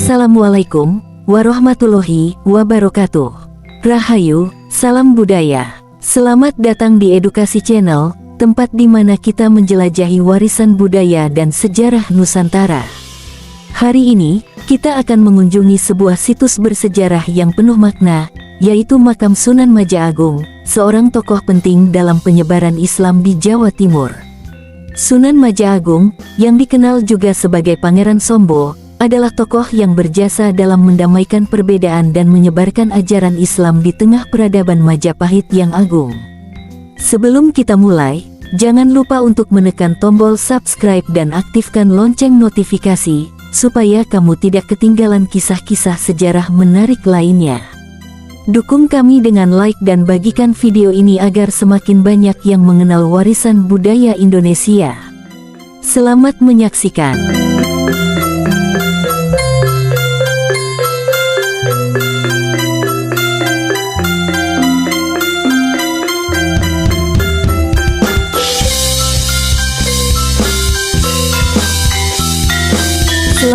Assalamualaikum warahmatullahi wabarakatuh. Rahayu, salam budaya. Selamat datang di Edukasi Channel, tempat di mana kita menjelajahi warisan budaya dan sejarah Nusantara. Hari ini, kita akan mengunjungi sebuah situs bersejarah yang penuh makna, yaitu Makam Sunan Maja Agung, seorang tokoh penting dalam penyebaran Islam di Jawa Timur. Sunan Maja Agung, yang dikenal juga sebagai Pangeran Sombo, adalah tokoh yang berjasa dalam mendamaikan perbedaan dan menyebarkan ajaran Islam di tengah peradaban Majapahit yang agung. Sebelum kita mulai, jangan lupa untuk menekan tombol subscribe dan aktifkan lonceng notifikasi, supaya kamu tidak ketinggalan kisah-kisah sejarah menarik lainnya. Dukung kami dengan like dan bagikan video ini agar semakin banyak yang mengenal warisan budaya Indonesia. Selamat menyaksikan.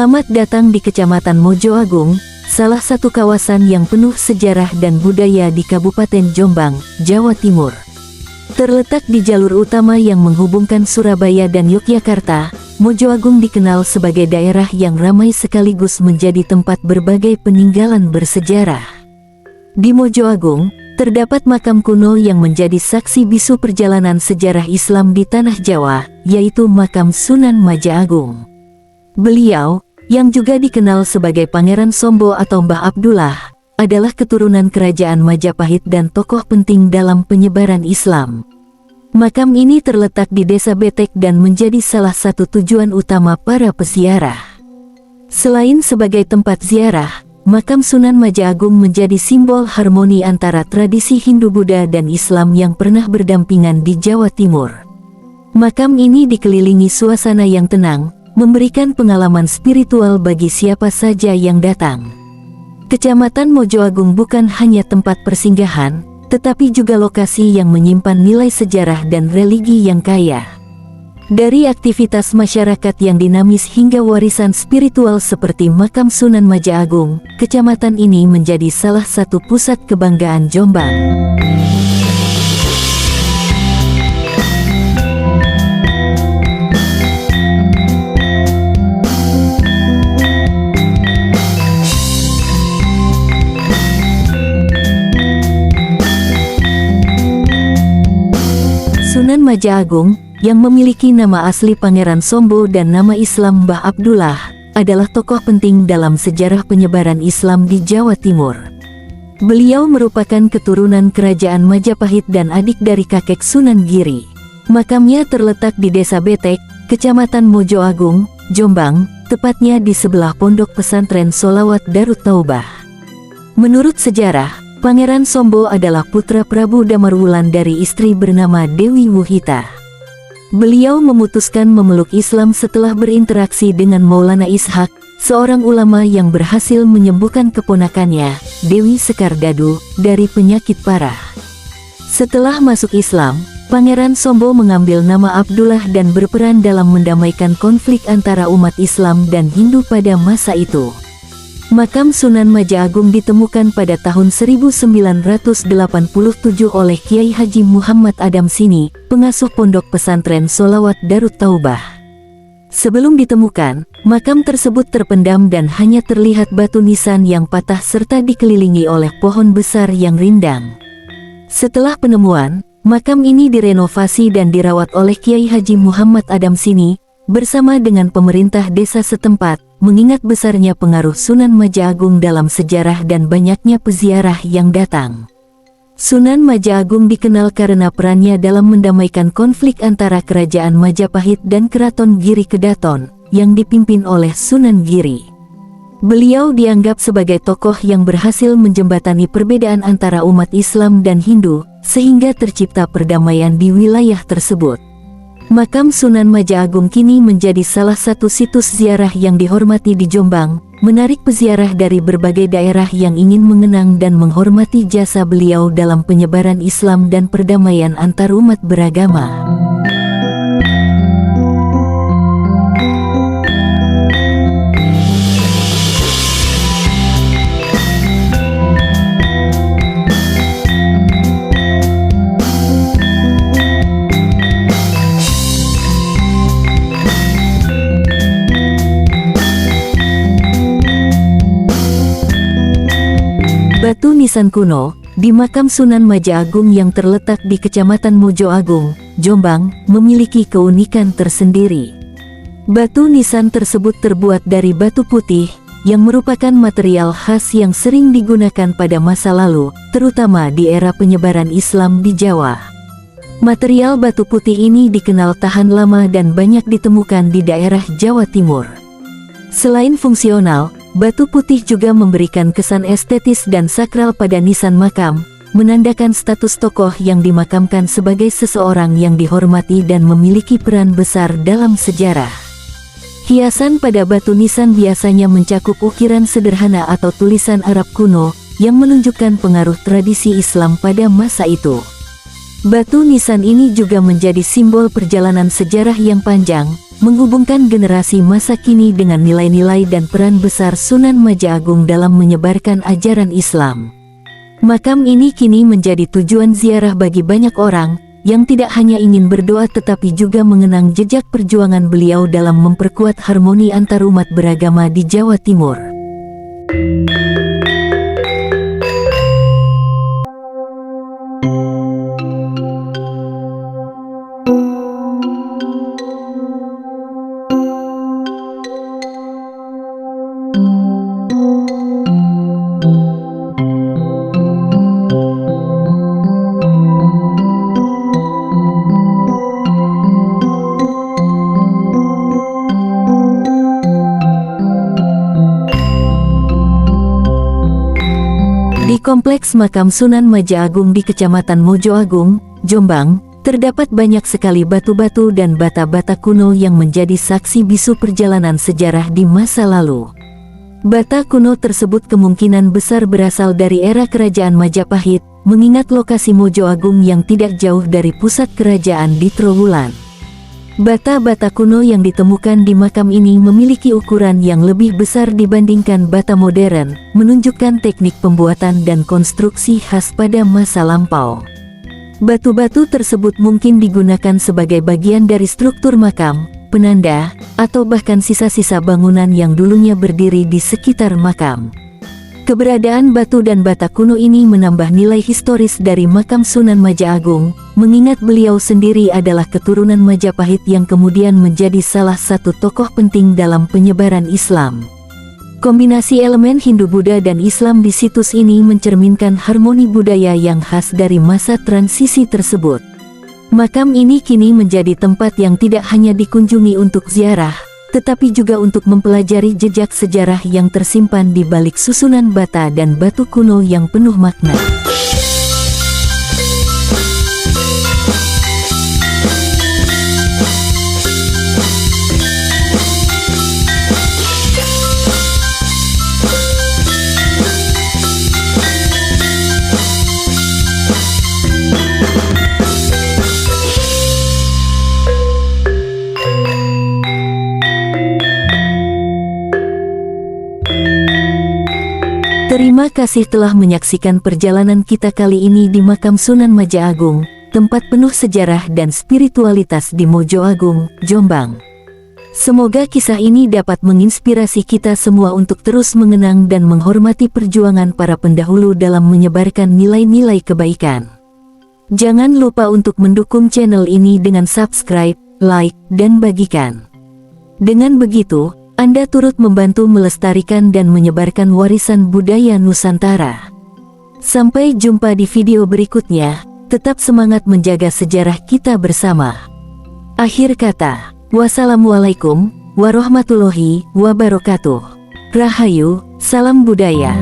Selamat datang di Kecamatan Mojo Agung, salah satu kawasan yang penuh sejarah dan budaya di Kabupaten Jombang, Jawa Timur. Terletak di jalur utama yang menghubungkan Surabaya dan Yogyakarta, Mojo Agung dikenal sebagai daerah yang ramai sekaligus menjadi tempat berbagai peninggalan bersejarah. Di Mojo Agung, terdapat makam kuno yang menjadi saksi bisu perjalanan sejarah Islam di Tanah Jawa, yaitu Makam Sunan Maja Agung. Beliau, yang juga dikenal sebagai Pangeran Sombo atau Mbah Abdullah, adalah keturunan kerajaan Majapahit dan tokoh penting dalam penyebaran Islam. Makam ini terletak di Desa Betek dan menjadi salah satu tujuan utama para peziarah. Selain sebagai tempat ziarah, Makam Sunan Maja Agung menjadi simbol harmoni antara tradisi Hindu-Buddha dan Islam yang pernah berdampingan di Jawa Timur. Makam ini dikelilingi suasana yang tenang, memberikan pengalaman spiritual bagi siapa saja yang datang. Kecamatan Mojo Agung bukan hanya tempat persinggahan, tetapi juga lokasi yang menyimpan nilai sejarah dan religi yang kaya. Dari aktivitas masyarakat yang dinamis hingga warisan spiritual seperti Makam Sunan Maja Agung, kecamatan ini menjadi salah satu pusat kebanggaan Jombang. Sunan Maja Agung, yang memiliki nama asli Pangeran Sombo dan nama Islam Mbah Abdullah, adalah tokoh penting dalam sejarah penyebaran Islam di Jawa Timur. Beliau merupakan keturunan kerajaan Majapahit dan adik dari kakek Sunan Giri. Makamnya terletak di Desa Betek, Kecamatan Mojo Agung, Jombang, tepatnya di sebelah Pondok Pesantren Sholawat Darut Taubah. Menurut sejarah, Pangeran Sombo adalah putra Prabu Damarwulan dari istri bernama Dewi Wuhita. Beliau memutuskan memeluk Islam setelah berinteraksi dengan Maulana Ishak, seorang ulama yang berhasil menyembuhkan keponakannya, Dewi Sekardadu, dari penyakit parah. Setelah masuk Islam, Pangeran Sombo mengambil nama Abdullah dan berperan dalam mendamaikan konflik antara umat Islam dan Hindu pada masa itu. Makam Sunan Maja Agung ditemukan pada tahun 1987 oleh Kiai Haji Muhammad Adamsini, pengasuh Pondok Pesantren Sholawat Darut Taubah. Sebelum ditemukan, makam tersebut terpendam dan hanya terlihat batu nisan yang patah serta dikelilingi oleh pohon besar yang rindang. Setelah penemuan, makam ini direnovasi dan dirawat oleh Kiai Haji Muhammad Adamsini, bersama dengan pemerintah desa setempat, mengingat besarnya pengaruh Sunan Maja Agung dalam sejarah dan banyaknya peziarah yang datang. Sunan Maja Agung dikenal karena perannya dalam mendamaikan konflik antara kerajaan Majapahit dan Keraton Giri Kedaton, yang dipimpin oleh Sunan Giri. Beliau dianggap sebagai tokoh yang berhasil menjembatani perbedaan antara umat Islam dan Hindu, sehingga tercipta perdamaian di wilayah tersebut. Makam Sunan Maja Agung kini menjadi salah satu situs ziarah yang dihormati di Jombang, menarik peziarah dari berbagai daerah yang ingin mengenang dan menghormati jasa beliau dalam penyebaran Islam dan perdamaian antarumat beragama. Batu nisan kuno di makam Sunan Maja Agung yang terletak di Kecamatan Mojo Agung, Jombang, memiliki keunikan tersendiri. Batu nisan tersebut terbuat dari batu putih, yang merupakan material khas yang sering digunakan pada masa lalu, terutama di era penyebaran Islam di Jawa. Material batu putih ini dikenal tahan lama dan banyak ditemukan di daerah Jawa Timur. Selain fungsional, batu putih juga memberikan kesan estetis dan sakral pada nisan makam, menandakan status tokoh yang dimakamkan sebagai seseorang yang dihormati dan memiliki peran besar dalam sejarah. Hiasan pada batu nisan biasanya mencakup ukiran sederhana atau tulisan Arab kuno, yang menunjukkan pengaruh tradisi Islam pada masa itu. Batu nisan ini juga menjadi simbol perjalanan sejarah yang panjang, menghubungkan generasi masa kini dengan nilai-nilai dan peran besar Sunan Maja Agung dalam menyebarkan ajaran Islam. Makam ini kini menjadi tujuan ziarah bagi banyak orang, yang tidak hanya ingin berdoa tetapi juga mengenang jejak perjuangan beliau dalam memperkuat harmoni antarumat beragama di Jawa Timur. Di Kompleks Makam Sunan Maja Agung di Kecamatan Mojo Agung, Jombang, terdapat banyak sekali batu-batu dan bata-bata kuno yang menjadi saksi bisu perjalanan sejarah di masa lalu. Bata kuno tersebut kemungkinan besar berasal dari era Kerajaan Majapahit, mengingat lokasi Mojo Agung yang tidak jauh dari pusat kerajaan di Trowulan. Bata-bata kuno yang ditemukan di makam ini memiliki ukuran yang lebih besar dibandingkan bata modern, menunjukkan teknik pembuatan dan konstruksi khas pada masa lampau. Batu-batu tersebut mungkin digunakan sebagai bagian dari struktur makam, penanda, atau bahkan sisa-sisa bangunan yang dulunya berdiri di sekitar makam. Keberadaan batu dan bata kuno ini menambah nilai historis dari makam Sunan Maja Agung, mengingat beliau sendiri adalah keturunan Majapahit yang kemudian menjadi salah satu tokoh penting dalam penyebaran Islam. Kombinasi elemen Hindu-Buddha dan Islam di situs ini mencerminkan harmoni budaya yang khas dari masa transisi tersebut. Makam ini kini menjadi tempat yang tidak hanya dikunjungi untuk ziarah, tetapi juga untuk mempelajari jejak sejarah yang tersimpan di balik susunan bata dan batu kuno yang penuh makna. Terima kasih telah menyaksikan perjalanan kita kali ini di makam Sunan Maja Agung, tempat penuh sejarah dan spiritualitas di Mojo Agung, Jombang. Semoga kisah ini dapat menginspirasi kita semua untuk terus mengenang dan menghormati perjuangan para pendahulu dalam menyebarkan nilai-nilai kebaikan. Jangan lupa untuk mendukung channel ini dengan subscribe, like, dan bagikan. Dengan begitu, Anda turut membantu melestarikan dan menyebarkan warisan budaya Nusantara. Sampai jumpa di video berikutnya, tetap semangat menjaga sejarah kita bersama. Akhir kata, wassalamualaikum warahmatullahi wabarakatuh. Rahayu, salam budaya.